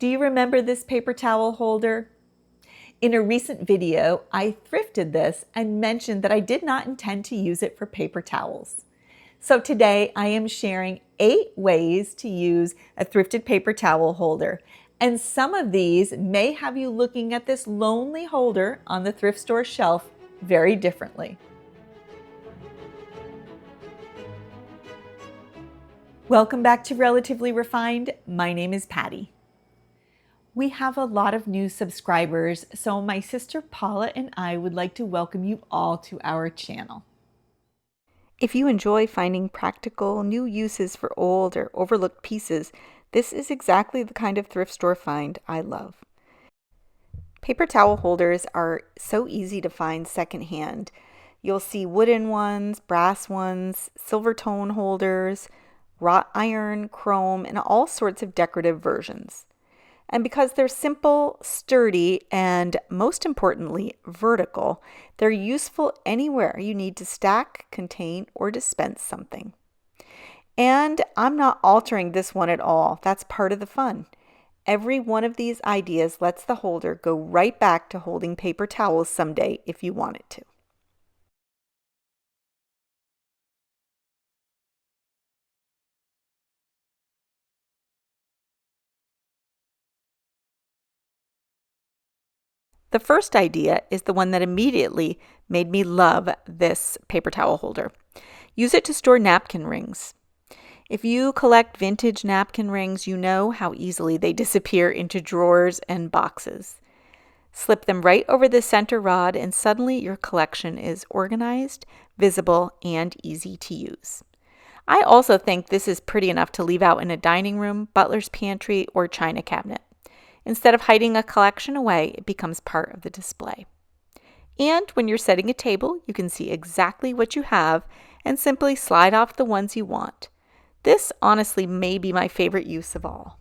Do you remember this paper towel holder? In a recent video, I thrifted this and mentioned that I did not intend to use it for paper towels. So today I am sharing 8 ways to use a thrifted paper towel holder. And some of these may have you looking at this lonely holder on the thrift store shelf very differently. Welcome back to Relatively Refined. My name is Patty. We have a lot of new subscribers, so my sister Paula and I would like to welcome you all to our channel. If you enjoy finding practical new uses for old or overlooked pieces, this is exactly the kind of thrift store find I love. Paper towel holders are so easy to find secondhand. You'll see wooden ones, brass ones, silver tone holders, wrought iron, chrome, and all sorts of decorative versions. And because they're simple, sturdy, and most importantly, vertical, they're useful anywhere you need to stack, contain, or dispense something. And I'm not altering this one at all. That's part of the fun. Every one of these ideas lets the holder go right back to holding paper towels someday if you want it to. The first idea is the one that immediately made me love this paper towel holder. Use it to store napkin rings. If you collect vintage napkin rings, you know how easily they disappear into drawers and boxes. Slip them right over the center rod and suddenly your collection is organized, visible, and easy to use. I also think this is pretty enough to leave out in a dining room, butler's pantry, or china cabinet. Instead of hiding a collection away, it becomes part of the display. And when you're setting a table, you can see exactly what you have and simply slide off the ones you want. This honestly may be my favorite use of all.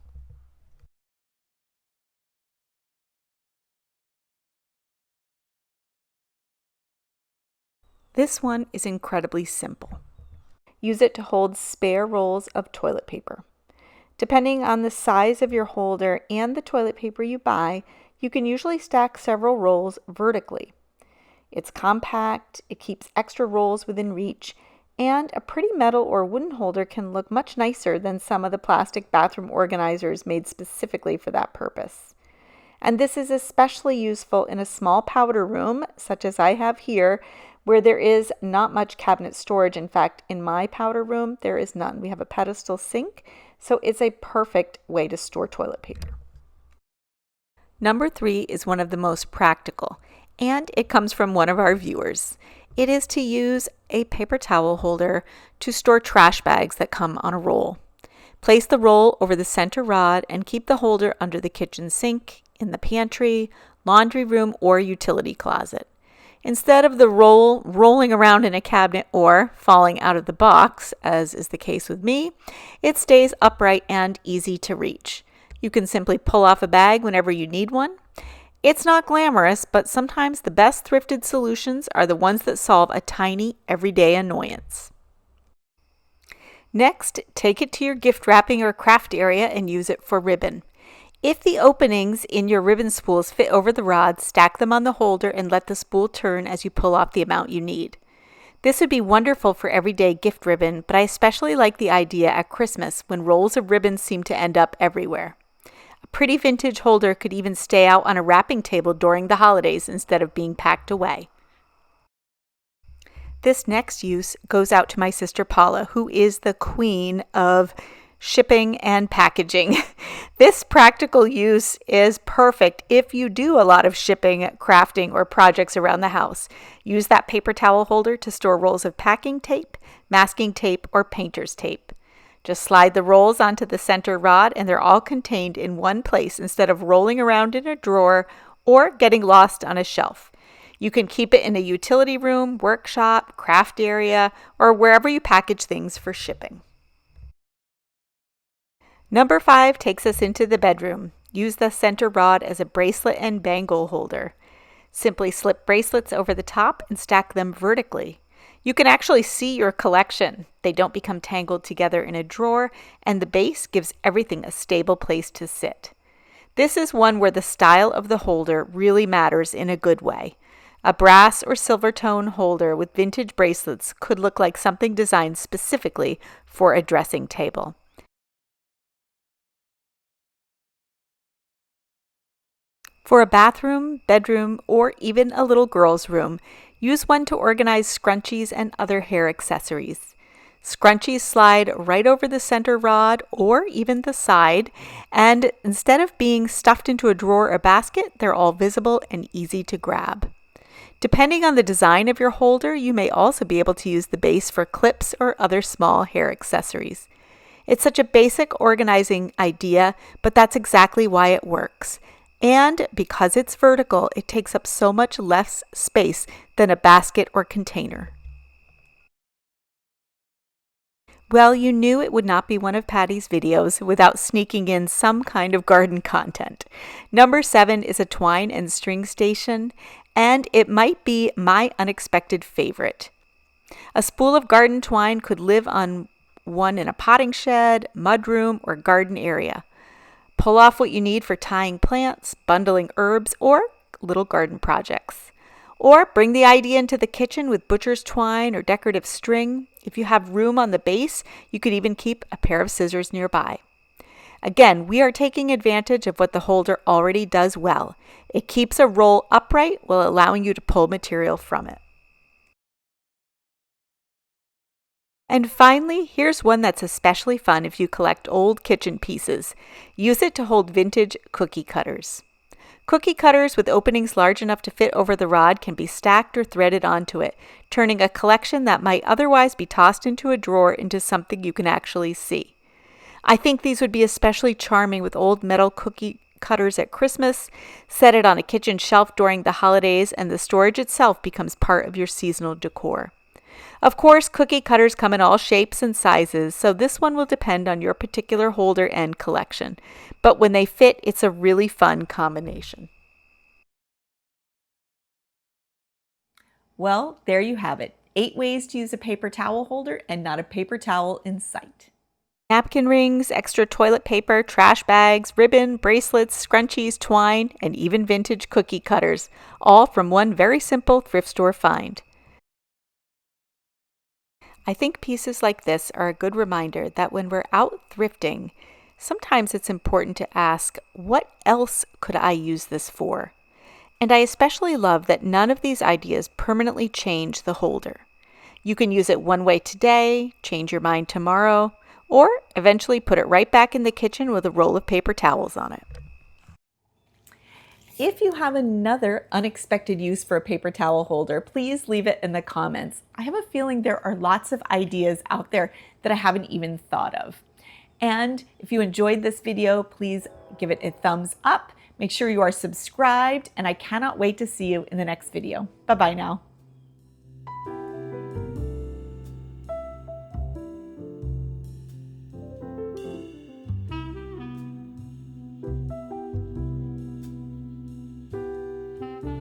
This one is incredibly simple. Use it to hold spare rolls of toilet paper. Depending on the size of your holder and the toilet paper you buy, you can usually stack several rolls vertically. It's compact, it keeps extra rolls within reach, and a pretty metal or wooden holder can look much nicer than some of the plastic bathroom organizers made specifically for that purpose. And this is especially useful in a small powder room, such as I have here, where there is not much cabinet storage. In fact, in my powder room, there is none. We have a pedestal sink, so it's a perfect way to store toilet paper. Number 3 is one of the most practical, and it comes from one of our viewers. It is to use a paper towel holder to store trash bags that come on a roll. Place the roll over the center rod and keep the holder under the kitchen sink, in the pantry, laundry room, or utility closet. Instead of the roll rolling around in a cabinet or falling out of the box, as is the case with me, it stays upright and easy to reach. You can simply pull off a bag whenever you need one. It's not glamorous, but sometimes the best thrifted solutions are the ones that solve a tiny, everyday annoyance. Next, take it to your gift wrapping or craft area and use it for ribbon. If the openings in your ribbon spools fit over the rod, stack them on the holder and let the spool turn as you pull off the amount you need. This would be wonderful for everyday gift ribbon, but I especially like the idea at Christmas when rolls of ribbon seem to end up everywhere. A pretty vintage holder could even stay out on a wrapping table during the holidays instead of being packed away. This next use goes out to my sister Paula, who is the queen of shipping and packaging. This practical use is perfect if you do a lot of shipping, crafting, or projects around the house. Use that paper towel holder to store rolls of packing tape, masking tape, or painter's tape. Just slide the rolls onto the center rod and they're all contained in one place instead of rolling around in a drawer or getting lost on a shelf. You can keep it in a utility room, workshop, craft area, or wherever you package things for shipping. Number 5 takes us into the bedroom. Use the center rod as a bracelet and bangle holder. Simply slip bracelets over the top and stack them vertically. You can actually see your collection. They don't become tangled together in a drawer, and the base gives everything a stable place to sit. This is one where the style of the holder really matters in a good way. A brass or silver tone holder with vintage bracelets could look like something designed specifically for a dressing table. For a bathroom, bedroom, or even a little girl's room, use one to organize scrunchies and other hair accessories. Scrunchies slide right over the center rod or even the side, and instead of being stuffed into a drawer or basket, they're all visible and easy to grab. Depending on the design of your holder, you may also be able to use the base for clips or other small hair accessories. It's such a basic organizing idea, but that's exactly why it works. And because it's vertical, it takes up so much less space than a basket or container. Well, you knew it would not be one of Patty's videos without sneaking in some kind of garden content. Number 7 is a twine and string station, and it might be my unexpected favorite. A spool of garden twine could live on one in a potting shed, mudroom, or garden area. Pull off what you need for tying plants, bundling herbs, or little garden projects. Or bring the idea into the kitchen with butcher's twine or decorative string. If you have room on the base, you could even keep a pair of scissors nearby. Again, we are taking advantage of what the holder already does well. It keeps a roll upright while allowing you to pull material from it. And finally, here's one that's especially fun if you collect old kitchen pieces. Use it to hold vintage cookie cutters. Cookie cutters with openings large enough to fit over the rod can be stacked or threaded onto it, turning a collection that might otherwise be tossed into a drawer into something you can actually see. I think these would be especially charming with old metal cookie cutters at Christmas. Set it on a kitchen shelf during the holidays, and the storage itself becomes part of your seasonal decor. Of course, cookie cutters come in all shapes and sizes, so this one will depend on your particular holder and collection. But when they fit, it's a really fun combination. Well, there you have it. 8 ways to use a paper towel holder and not a paper towel in sight. Napkin rings, extra toilet paper, trash bags, ribbon, bracelets, scrunchies, twine, and even vintage cookie cutters, all from one very simple thrift store find. I think pieces like this are a good reminder that when we're out thrifting, sometimes it's important to ask, what else could I use this for? And I especially love that none of these ideas permanently change the holder. You can use it one way today, change your mind tomorrow, or eventually put it right back in the kitchen with a roll of paper towels on it. If you have another unexpected use for a paper towel holder, please leave it in the comments. I have a feeling there are lots of ideas out there that I haven't even thought of. And if you enjoyed this video, please give it a thumbs up. Make sure you are subscribed, and I cannot wait to see you in the next video. Bye-bye now.